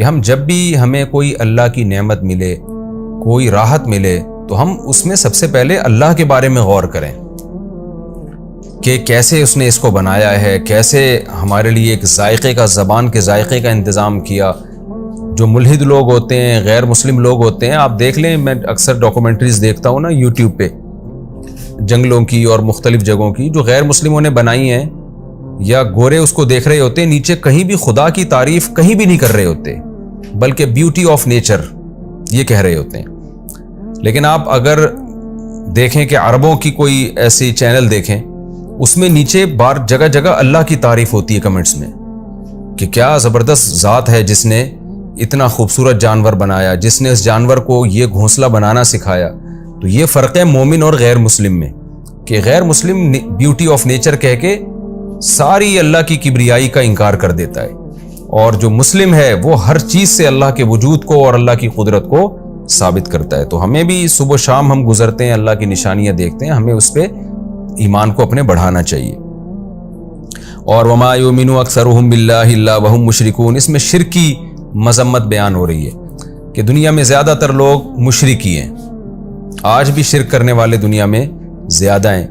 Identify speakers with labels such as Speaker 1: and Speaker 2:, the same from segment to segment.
Speaker 1: کہ ہم جب بھی ہمیں کوئی اللہ کی نعمت ملے، کوئی راحت ملے، تو ہم اس میں سب سے پہلے اللہ کے بارے میں غور کریں کہ کیسے اس نے اس کو بنایا ہے، کیسے ہمارے لیے ایک ذائقے کا، زبان کے ذائقے کا انتظام کیا۔ جو ملحد لوگ ہوتے ہیں، غیر مسلم لوگ ہوتے ہیں، آپ دیکھ لیں، میں اکثر ڈاکومنٹریز دیکھتا ہوں نا یوٹیوب پہ، جنگلوں کی اور مختلف جگہوں کی جو غیر مسلموں نے بنائی ہیں، یا گورے اس کو دیکھ رہے ہوتے ہیں، نیچے کہیں بھی خدا کی تعریف کہیں بھی نہیں کر رہے ہوتے، بلکہ بیوٹی آف نیچر یہ کہہ رہے ہوتے ہیں۔ لیکن آپ اگر دیکھیں کہ عربوں کی کوئی ایسی چینل دیکھیں، اس میں نیچے بار جگہ جگہ اللہ کی تعریف ہوتی ہے کمنٹس میں، کہ کیا زبردست ذات ہے جس نے اتنا خوبصورت جانور بنایا، جس نے اس جانور کو یہ گھونسلہ بنانا سکھایا۔ تو یہ فرق ہے مومن اور غیر مسلم میں، کہ غیر مسلم بیوٹی آف نیچر کہہ کے ساری اللہ کی کبریائی کا انکار کر دیتا ہے، اور جو مسلم ہے وہ ہر چیز سے اللہ کے وجود کو اور اللہ کی قدرت کو ثابت کرتا ہے۔ تو ہمیں بھی صبح و شام ہم گزرتے ہیں، اللہ کی نشانیاں دیکھتے ہیں، ہمیں اس پہ ایمان کو اپنے بڑھانا چاہیے۔ اور وما یؤمن اکثرهم باللہ الا وهم مشرکون، اس میں شرک کی مذمت بیان ہو رہی ہے کہ دنیا میں زیادہ تر لوگ مشرک ہی ہیں، آج بھی شرک کرنے والے دنیا میں زیادہ ہیں۔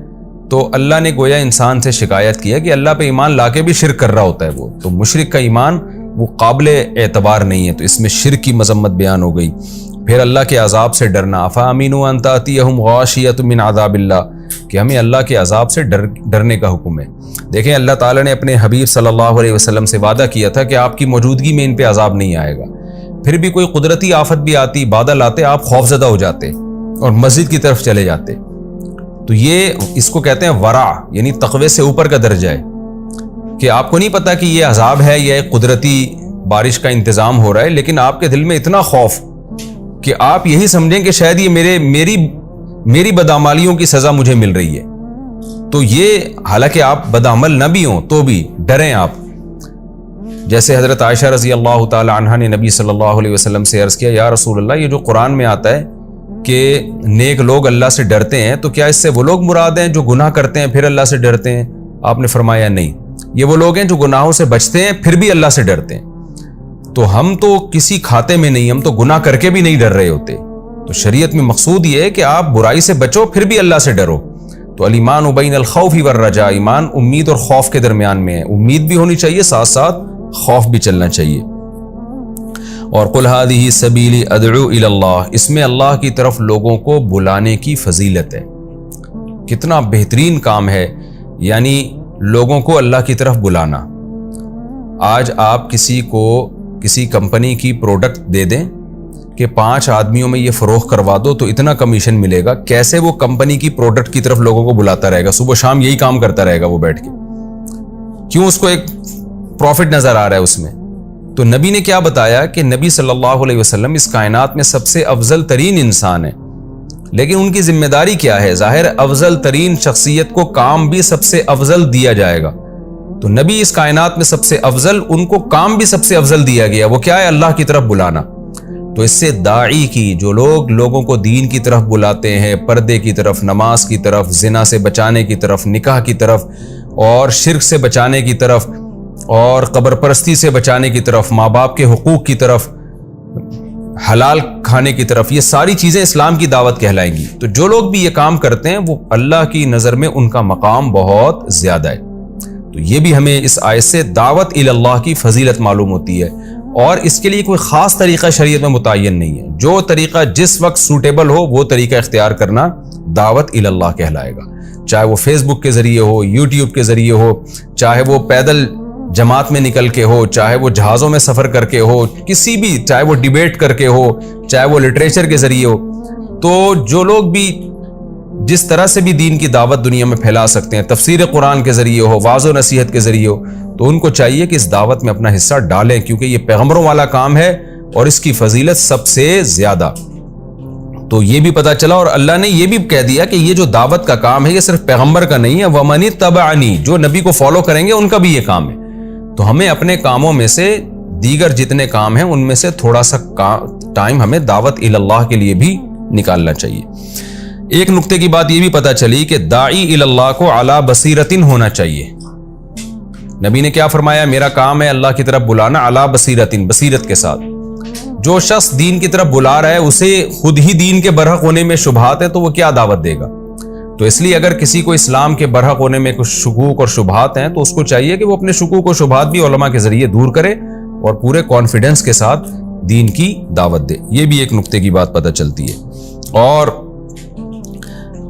Speaker 1: تو اللہ نے گویا انسان سے شکایت کی ہے کہ اللہ پہ ایمان لا کے بھی شرک کر رہا ہوتا ہے وہ، تو مشرک کا ایمان وہ قابل اعتبار نہیں ہے، تو اس میں شرک کی مذمت بیان ہو گئی۔ پھر اللہ کے عذاب سے ڈرنا، افامنوا ان تأتیہم غاشیۃ من عذاب اللہ، کہ ہمیں اللہ کے عذاب سے ڈرنے کا حکم ہے۔ دیکھیں اللہ تعالیٰ نے اپنے حبیب صلی اللہ علیہ وسلم سے وعدہ کیا تھا کہ آپ کی موجودگی میں ان پہ عذاب نہیں آئے گا، پھر بھی کوئی قدرتی آفت بھی آتی، بادل آتے، آپ خوفزدہ ہو جاتے اور مسجد کی طرف چلے جاتے۔ تو یہ اس کو کہتے ہیں ورع، یعنی تقوی سے اوپر کا درجہ ہے، کہ آپ کو نہیں پتا کہ یہ عذاب ہے یا ایک قدرتی بارش کا انتظام ہو رہا ہے، لیکن آپ کے دل میں اتنا خوف کہ آپ یہی سمجھیں کہ شاید یہ میری بدعمالیوں کی سزا مجھے مل رہی ہے۔ تو یہ حالانکہ آپ بدعمل نہ بھی ہوں تو بھی ڈریں آپ۔ جیسے حضرت عائشہ رضی اللہ تعالی عنہا نے نبی صلی اللہ علیہ وسلم سے عرض کیا، یا رسول اللہ، یہ جو قرآن میں آتا ہے کہ نیک لوگ اللہ سے ڈرتے ہیں، تو کیا اس سے وہ لوگ مراد ہیں جو گناہ کرتے ہیں پھر اللہ سے ڈرتے ہیں؟ آپ نے فرمایا نہیں، یہ وہ لوگ ہیں جو گناہوں سے بچتے ہیں پھر بھی اللہ سے ڈرتے ہیں۔ تو ہم تو کسی کھاتے میں نہیں، ہم تو گناہ کر کے بھی نہیں ڈر رہے ہوتے۔ تو شریعت میں مقصود یہ ہے کہ آپ برائی سے بچو پھر بھی اللہ سے ڈرو۔ تو الایمان بین الخوف والرجاء، ایمان امید اور خوف کے درمیان میں ہے، امید بھی ہونی چاہیے، ساتھ ساتھ خوف بھی چلنا چاہیے۔ اور قل ھذہ سبیلی ادعو الی اللہ، اس میں اللہ کی طرف لوگوں کو بلانے کی فضیلت ہے۔ کتنا بہترین کام ہے، یعنی لوگوں کو اللہ کی طرف بلانا۔ آج آپ کسی کو کسی کمپنی کی پروڈکٹ دے دیں کہ 5 آدمیوں میں یہ فروخت کروا دو تو اتنا کمیشن ملے گا، کیسے وہ کمپنی کی پروڈکٹ کی طرف لوگوں کو بلاتا رہے گا، صبح شام یہی کام کرتا رہے گا وہ بیٹھ کے، کیوں؟ اس کو ایک پروفٹ نظر آ رہا ہے اس میں۔ تو نبی نے کیا بتایا کہ نبی صلی اللہ علیہ وسلم اس کائنات میں سب سے افضل ترین انسان ہے، لیکن ان کی ذمہ داری کیا ہے؟ ظاہر افضل ترین شخصیت کو کام بھی سب سے افضل دیا جائے گا، تو نبی اس کائنات میں سب سے افضل، ان کو کام بھی سب سے افضل دیا گیا، وہ کیا ہے؟ اللہ کی طرف بلانا۔ تو اس سے داعی کی، جو لوگوں کو دین کی طرف بلاتے ہیں، پردے کی طرف، نماز کی طرف، زنا سے بچانے کی طرف، نکاح کی طرف، اور شرک سے بچانے کی طرف، اور قبر پرستی سے بچانے کی طرف، ماں باپ کے حقوق کی طرف، حلال کھانے کی طرف، یہ ساری چیزیں اسلام کی دعوت کہلائیں گی۔ تو جو لوگ بھی یہ کام کرتے ہیں وہ اللہ کی نظر میں ان کا مقام بہت زیادہ ہے۔ تو یہ بھی ہمیں اس آیت سے دعوت الی اللہ کی فضیلت معلوم ہوتی ہے، اور اس کے لیے کوئی خاص طریقہ شریعت میں متعین نہیں ہے، جو طریقہ جس وقت سوٹیبل ہو وہ طریقہ اختیار کرنا دعوت الی اللہ کہلائے گا، چاہے وہ فیس بک کے ذریعے ہو، یوٹیوب کے ذریعے ہو، چاہے وہ پیدل جماعت میں نکل کے ہو، چاہے وہ جہازوں میں سفر کر کے ہو، کسی بھی، چاہے وہ ڈیبیٹ کر کے ہو، چاہے وہ لٹریچر کے ذریعے ہو۔ تو جو لوگ بھی جس طرح سے بھی دین کی دعوت دنیا میں پھیلا سکتے ہیں، تفسیر قرآن کے ذریعے ہو، واعظ و نصیحت کے ذریعے ہو، تو ان کو چاہیے کہ اس دعوت میں اپنا حصہ ڈالیں، کیونکہ یہ پیغمبروں والا کام ہے اور اس کی فضیلت سب سے زیادہ۔ تو یہ بھی پتہ چلا، اور اللہ نے یہ بھی کہہ دیا کہ یہ جو دعوت کا کام ہے یہ صرف پیغمبر کا نہیں ہے، وَمَنِ اتَّبَعَنِی، جو نبی کو فالو کریں گے ان کا بھی یہ کام ہے۔ تو ہمیں اپنے کاموں میں سے دیگر جتنے کام ہیں ان میں سے تھوڑا سا ٹائم ہمیں دعوت الی اللہ کے لیے بھی نکالنا چاہیے۔ ایک نقطے کی بات یہ بھی پتہ چلی کہ داعی الی اللہ کو علی بصیرۃ ہونا چاہیے۔ نبی نے کیا فرمایا؟ میرا کام ہے اللہ کی طرف بلانا علی بصیرۃ، بصیرت کے ساتھ۔ جو شخص دین کی طرف بلا رہا ہے اسے خود ہی دین کے برحق ہونے میں شبہات ہیں تو وہ کیا دعوت دے گا؟ تو اس لیے اگر کسی کو اسلام کے برحق ہونے میں کچھ شکوک اور شبہات ہیں تو اس کو چاہیے کہ وہ اپنے شکوک اور شبہات بھی علماء کے ذریعے دور کرے اور پورے کانفیڈنس کے ساتھ دین کی دعوت دے. یہ بھی ایک نقطے کی بات پتہ چلتی ہے. اور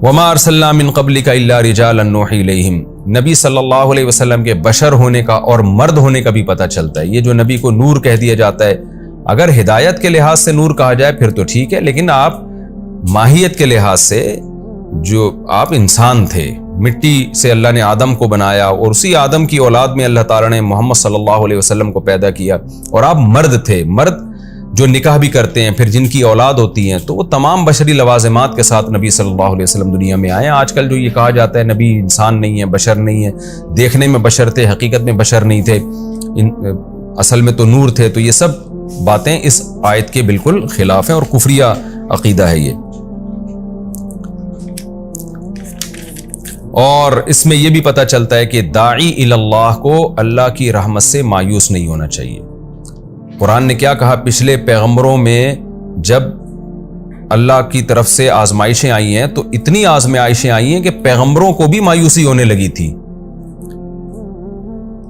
Speaker 1: وما ارسلنا من قبلک الا رجالا نوحی الیہم، نبی صلی اللہ علیہ وسلم کے بشر ہونے کا اور مرد ہونے کا بھی پتہ چلتا ہے. یہ جو نبی کو نور کہہ دیا جاتا ہے، اگر ہدایت کے لحاظ سے نور کہا جائے پھر تو ٹھیک ہے، لیکن آپ ماہیت کے لحاظ سے جو آپ انسان تھے، مٹی سے اللہ نے آدم کو بنایا اور اسی آدم کی اولاد میں اللہ تعالیٰ نے محمد صلی اللہ علیہ وسلم کو پیدا کیا، اور آپ مرد تھے. مرد جو نکاح بھی کرتے ہیں پھر جن کی اولاد ہوتی ہیں، تو وہ تمام بشری لوازمات کے ساتھ نبی صلی اللہ علیہ وسلم دنیا میں آئے ہیں. آج کل جو یہ کہا جاتا ہے نبی انسان نہیں ہے، بشر نہیں ہے، دیکھنے میں بشر تھے حقیقت میں بشر نہیں تھے، اصل میں تو نور تھے، تو یہ سب باتیں اس آیت کے بالکل خلاف ہیں اور کفریہ عقیدہ ہے یہ. اور اس میں یہ بھی پتہ چلتا ہے کہ داعی الی اللہ کو اللہ کی رحمت سے مایوس نہیں ہونا چاہیے. قرآن نے کیا کہا؟ پچھلے پیغمبروں میں جب اللہ کی طرف سے آزمائشیں آئی ہیں تو اتنی آزمائشیں آئی ہیں کہ پیغمبروں کو بھی مایوسی ہونے لگی تھی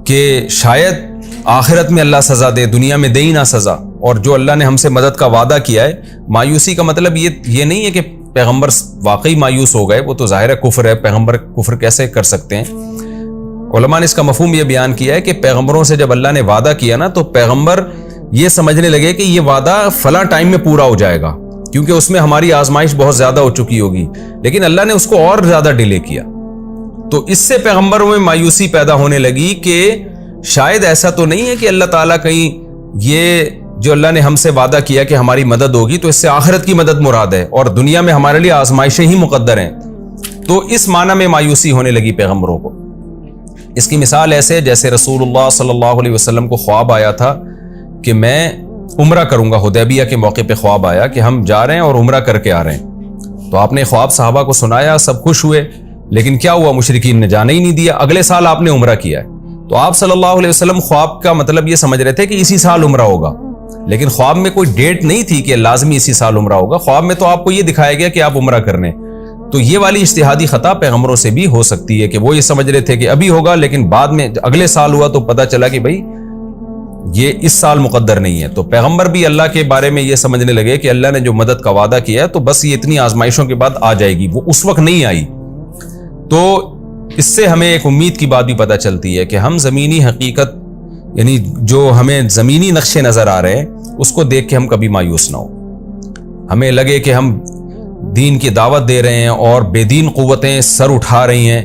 Speaker 1: کہ شاید آخرت میں اللہ سزا دے، دنیا میں دے ہی نہ سزا. اور جو اللہ نے ہم سے مدد کا وعدہ کیا ہے، مایوسی کا مطلب یہ نہیں ہے کہ پیغمبر واقعی مایوس ہو گئے، وہ تو ظاہر ہے کفر ہے، پیغمبر کفر کیسے کر سکتے ہیں. علماء نے اس کا مفہوم یہ بیان کیا ہے کہ پیغمبروں سے جب اللہ نے وعدہ کیا نا تو پیغمبر یہ سمجھنے لگے کہ یہ وعدہ فلاں ٹائم میں پورا ہو جائے گا کیونکہ اس میں ہماری آزمائش بہت زیادہ ہو چکی ہوگی، لیکن اللہ نے اس کو اور زیادہ ڈیلے کیا. تو اس سے پیغمبروں میں مایوسی پیدا ہونے لگی کہ شاید ایسا تو نہیں ہے کہ اللہ تعالیٰ کہیں یہ جو اللہ نے ہم سے وعدہ کیا کہ ہماری مدد ہوگی تو اس سے آخرت کی مدد مراد ہے اور دنیا میں ہمارے لیے آزمائشیں ہی مقدر ہیں. تو اس معنی میں مایوسی ہونے لگی پیغمبروں کو. اس کی مثال ایسے جیسے رسول اللہ صلی اللہ علیہ وسلم کو خواب آیا تھا کہ میں عمرہ کروں گا. حدیبیہ کے موقع پہ خواب آیا کہ ہم جا رہے ہیں اور عمرہ کر کے آ رہے ہیں. تو آپ نے خواب صحابہ کو سنایا، سب خوش ہوئے، لیکن کیا ہوا؟ مشرکین نے جانے ہی نہیں دیا. اگلے سال آپ نے عمرہ کیا ہے. تو آپ صلی اللہ علیہ وسلم خواب کا مطلب یہ سمجھ رہے تھے کہ اسی سال عمرہ ہوگا، لیکن خواب میں کوئی ڈیٹ نہیں تھی کہ لازمی اسی سال عمرہ ہوگا. خواب میں تو آپ کو یہ دکھایا گیا کہ آپ عمرہ کرنے. تو یہ والی اجتہادی خطا پیغمبروں سے بھی ہو سکتی ہے کہ وہ یہ سمجھ رہے تھے کہ ابھی ہوگا، لیکن بعد میں اگلے سال ہوا تو پتہ چلا کہ بھائی یہ اس سال مقدر نہیں ہے. تو پیغمبر بھی اللہ کے بارے میں یہ سمجھنے لگے کہ اللہ نے جو مدد کا وعدہ کیا ہے تو بس یہ اتنی آزمائشوں کے بعد آ جائے گی، وہ اس وقت نہیں آئی. تو اس سے ہمیں ایک امید کی بات بھی پتہ چلتی ہے کہ ہم زمینی حقیقت یعنی جو ہمیں زمینی نقشے نظر آ رہے ہیں اس کو دیکھ کے ہم کبھی مایوس نہ ہو. ہمیں لگے کہ ہم دین کی دعوت دے رہے ہیں اور بے دین قوتیں سر اٹھا رہی ہیں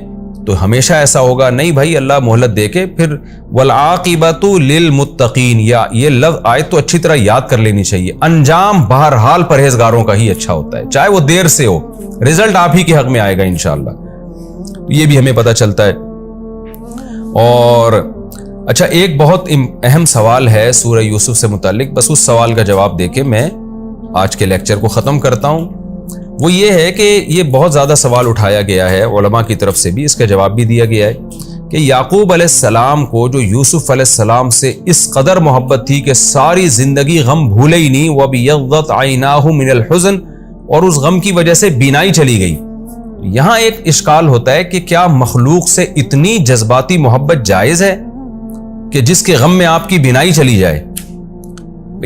Speaker 1: تو ہمیشہ ایسا ہوگا، نہیں بھائی، اللہ مہلت دے کے پھر والعاقبۃ للمتقین، یا یہ لفظ آیت تو اچھی طرح یاد کر لینی چاہیے. انجام بہرحال پرہیزگاروں کا ہی اچھا ہوتا ہے، چاہے وہ دیر سے ہو، رزلٹ آپ ہی کے حق میں آئے گا انشاءاللہ. یہ بھی ہمیں پتہ چلتا ہے. اور اچھا، ایک بہت اہم سوال ہے سورہ یوسف سے متعلق، بس اس سوال کا جواب دے کے میں آج کے لیکچر کو ختم کرتا ہوں. وہ یہ ہے کہ یہ بہت زیادہ سوال اٹھایا گیا ہے علماء کی طرف سے بھی، اس کا جواب بھی دیا گیا ہے کہ یعقوب علیہ السلام کو جو یوسف علیہ السلام سے اس قدر محبت تھی کہ ساری زندگی غم بھولے ہی نہیں. وَبِيَضَّتْ عَيْنَاهُ مِنَ الْحُزْنِ، اور اس غم کی وجہ سے بینائی چلی گئی. یہاں ایک اشکال ہوتا ہے کہ کیا مخلوق سے اتنی جذباتی محبت جائز ہے کہ جس کے غم میں آپ کی بینائی چلی جائے؟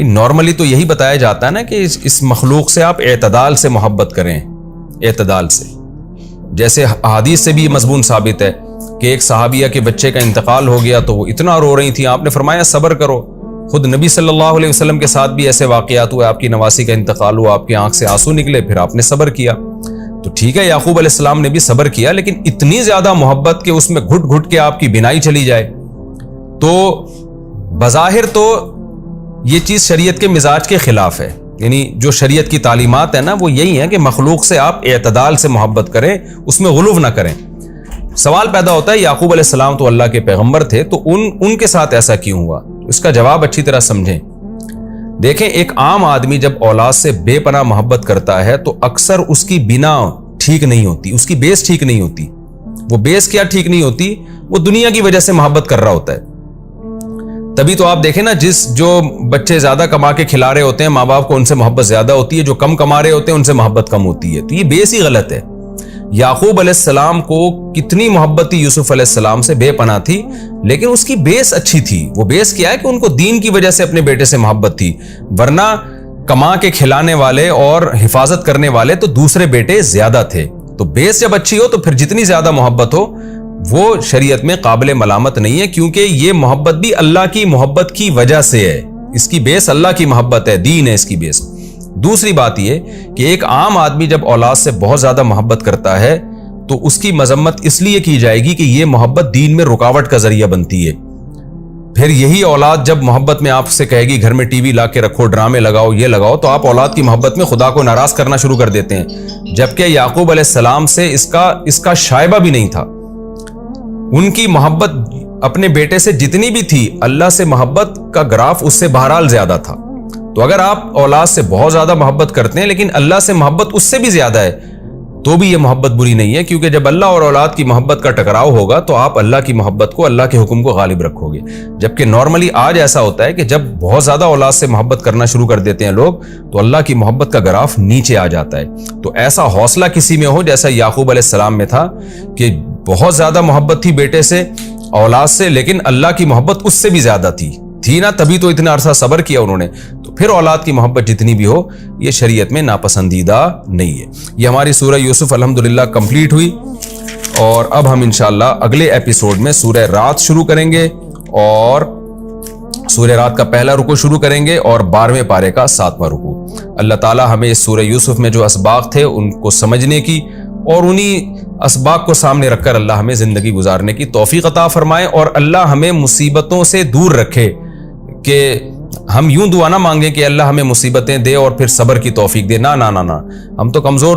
Speaker 1: نارملی تو یہی بتایا جاتا ہے نا کہ اس مخلوق سے آپ اعتدال سے محبت کریں، اعتدال سے. جیسے احادیث سے بھی مضمون ثابت ہے کہ ایک صحابیہ کے بچے کا انتقال ہو گیا تو وہ اتنا رو رہی تھی، آپ نے فرمایا صبر کرو. خود نبی صلی اللہ علیہ وسلم کے ساتھ بھی ایسے واقعات ہوئے، آپ کی نواسی کا انتقال ہوا، آپ کی آنکھ سے آنسو نکلے، پھر آپ نے صبر کیا. تو ٹھیک ہے، یعقوب علیہ السلام نے بھی صبر کیا، لیکن اتنی زیادہ محبت کہ اس میں گھٹ گھٹ کے آپ کی بینائی چلی جائے، تو بظاہر تو یہ چیز شریعت کے مزاج کے خلاف ہے. یعنی جو شریعت کی تعلیمات ہیں نا وہ یہی ہیں کہ مخلوق سے آپ اعتدال سے محبت کریں، اس میں غلو نہ کریں. سوال پیدا ہوتا ہے یعقوب علیہ السلام تو اللہ کے پیغمبر تھے، تو ان کے ساتھ ایسا کیوں ہوا؟ اس کا جواب اچھی طرح سمجھیں. دیکھیں، ایک عام آدمی جب اولاد سے بے پناہ محبت کرتا ہے تو اکثر اس کی بنا ٹھیک نہیں ہوتی، اس کی بیس ٹھیک نہیں ہوتی. وہ بیس کیا ٹھیک نہیں ہوتی؟ وہ دنیا کی وجہ سے محبت کر رہا ہوتا ہے. تبھی تو آپ دیکھیں نا، جو بچے زیادہ کما کے کھلا رہے ہوتے ہیں ماں باپ کو، ان سے محبت زیادہ ہوتی ہے، جو کم کما رہے ہوتے ہیں ان سے محبت کم ہوتی ہے. تو یہ بیس ہی غلط ہے. یعقوب علیہ السلام کو کتنی محبت تھی یوسف علیہ السلام سے، بے پناہ تھی، لیکن اس کی بیس اچھی تھی. وہ بیس کیا ہے کہ ان کو دین کی وجہ سے اپنے بیٹے سے محبت تھی، ورنہ کما کے کھلانے والے اور حفاظت کرنے والے تو دوسرے بیٹے زیادہ تھے. تو بیس جب اچھی ہو تو پھر جتنی زیادہ محبت ہو وہ شریعت میں قابل ملامت نہیں ہے، کیونکہ یہ محبت بھی اللہ کی محبت کی وجہ سے ہے. اس کی بیس اللہ کی محبت ہے، دین ہے اس کی بیس. دوسری بات یہ کہ ایک عام آدمی جب اولاد سے بہت زیادہ محبت کرتا ہے تو اس کی مذمت اس لیے کی جائے گی کہ یہ محبت دین میں رکاوٹ کا ذریعہ بنتی ہے. پھر یہی اولاد جب محبت میں آپ سے کہے گی گھر میں ٹی وی لا کے رکھو، ڈرامے لگاؤ، یہ لگاؤ، تو آپ اولاد کی محبت میں خدا کو ناراض کرنا شروع کر دیتے ہیں. جبکہ یعقوب علیہ السلام سے اس کا شائبہ بھی نہیں تھا. ان کی محبت اپنے بیٹے سے جتنی بھی تھی، اللہ سے محبت کا گراف اس سے بہرحال زیادہ تھا. تو اگر آپ اولاد سے بہت زیادہ محبت کرتے ہیں لیکن اللہ سے محبت اس سے بھی زیادہ ہے تو بھی یہ محبت بری نہیں ہے، کیونکہ جب اللہ اور اولاد کی محبت کا ٹکراؤ ہوگا تو آپ اللہ کی محبت کو، اللہ کے حکم کو غالب رکھو گے. جبکہ نارملی آج ایسا ہوتا ہے کہ جب بہت زیادہ اولاد سے محبت کرنا شروع کر دیتے ہیں لوگ تو اللہ کی محبت کا گراف نیچے آ جاتا ہے. تو ایسا حوصلہ کسی میں ہو جیسا یعقوب علیہ السلام میں تھا کہ بہت زیادہ محبت تھی بیٹے سے، اولاد سے، لیکن اللہ کی محبت اس سے بھی زیادہ تھی نا، تبھی تو اتنا عرصہ صبر کیا انہوں نے. تو پھر اولاد کی محبت جتنی بھی ہو یہ شریعت میں ناپسندیدہ نہیں ہے. یہ ہماری سورہ یوسف الحمدللہ کمپلیٹ ہوئی، اور اب ہم انشاءاللہ اگلے ایپیسوڈ میں سورہ رات شروع کریں گے، اور سورہ رات کا پہلا رکوع شروع کریں گے اور 12ویں پارے کا 7واں رکوع. اللہ تعالی ہمیں اس سورہ یوسف میں جو اسباق تھے ان کو سمجھنے کی اور انہی اسباق کو سامنے رکھ کر اللہ ہمیں زندگی گزارنے کی توفیق عطا فرمائے، اور اللہ ہمیں مصیبتوں سے دور رکھے. کہ ہم یوں دعا نہ مانگیں کہ اللہ ہمیں مصیبتیں دے اور پھر صبر کی توفیق دے، نہ، ہم تو کمزور